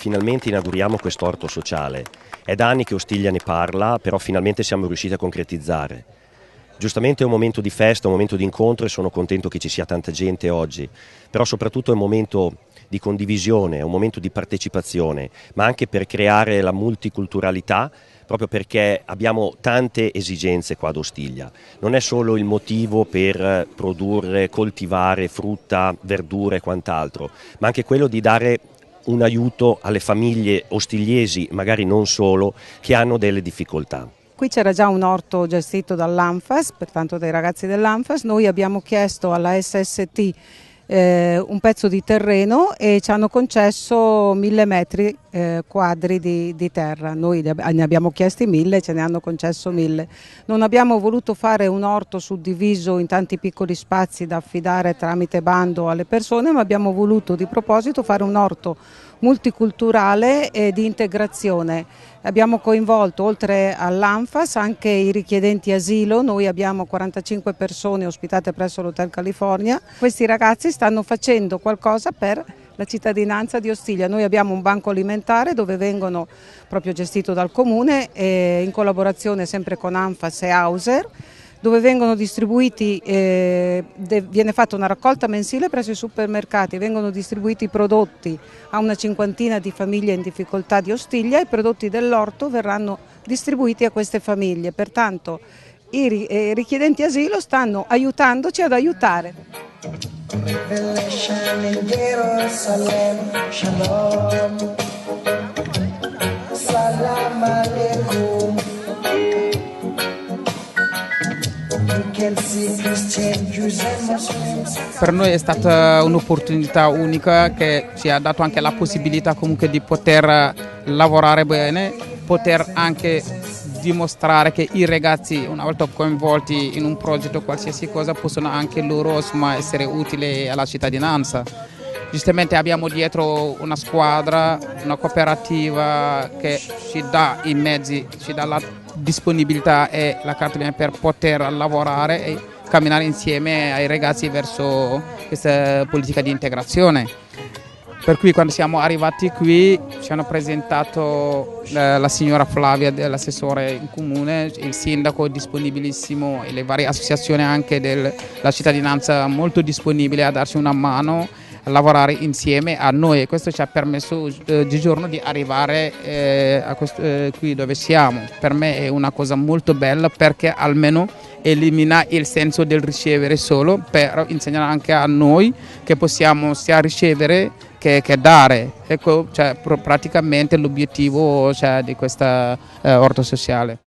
finalmente inauguriamo quest'orto sociale. È da anni che Ostiglia ne parla, però finalmente siamo riusciti a concretizzare. Giustamente è un momento di festa, un momento di incontro e sono contento che ci sia tanta gente oggi, però soprattutto è un momento di condivisione, è un momento di partecipazione, ma anche per creare la multiculturalità, proprio perché abbiamo tante esigenze qua ad Ostiglia. Non è solo il motivo per produrre, coltivare frutta, verdure e quant'altro, ma anche quello di dare un aiuto alle famiglie ostigliesi, magari non solo, che hanno delle difficoltà. Qui c'era già un orto gestito dall'ANFAS, pertanto dai ragazzi dell'ANFAS. Noi abbiamo chiesto alla SST un pezzo di terreno e ci hanno concesso 1000 metri quadri di terra. Noi ne abbiamo chiesti 1000 e ce ne hanno concesso 1000. Non abbiamo voluto fare un orto suddiviso in tanti piccoli spazi da affidare tramite bando alle persone, ma abbiamo voluto di proposito fare un orto multiculturale e di integrazione. Abbiamo coinvolto oltre all'ANFAS anche i richiedenti asilo. Noi abbiamo 45 persone ospitate presso l'Hotel California. Questi ragazzi stanno facendo qualcosa per la cittadinanza di Ostiglia. Noi abbiamo un banco alimentare dove vengono, proprio gestito dal comune, in collaborazione sempre con ANFAS e Hauser, dove vengono distribuiti, viene fatta una raccolta mensile presso i supermercati, vengono distribuiti i prodotti a una cinquantina di famiglie in difficoltà di Ostiglia. I prodotti dell'orto verranno distribuiti a queste famiglie, pertanto i richiedenti asilo stanno aiutandoci ad aiutare. Per noi è stata un'opportunità unica che ci ha dato anche la possibilità comunque di poter lavorare bene, poter anche dimostrare che i ragazzi, una volta coinvolti in un progetto qualsiasi cosa, possono anche loro insomma, essere utili alla cittadinanza. Giustamente abbiamo dietro una squadra, una cooperativa che ci dà i mezzi, ci dà la disponibilità e la carta per poter lavorare e camminare insieme ai ragazzi verso questa politica di integrazione. Per cui quando siamo arrivati qui ci hanno presentato la signora Flavia, l'assessore in comune, il sindaco disponibilissimo e le varie associazioni anche della cittadinanza molto disponibili a darci una mano a lavorare insieme a noi, e questo ci ha permesso di giorno di arrivare qui dove siamo. Per me è una cosa molto bella perché almeno elimina il senso del ricevere solo, per insegnare anche a noi che possiamo sia ricevere che dare. Ecco, cioè, praticamente l'obiettivo di questa orto sociale.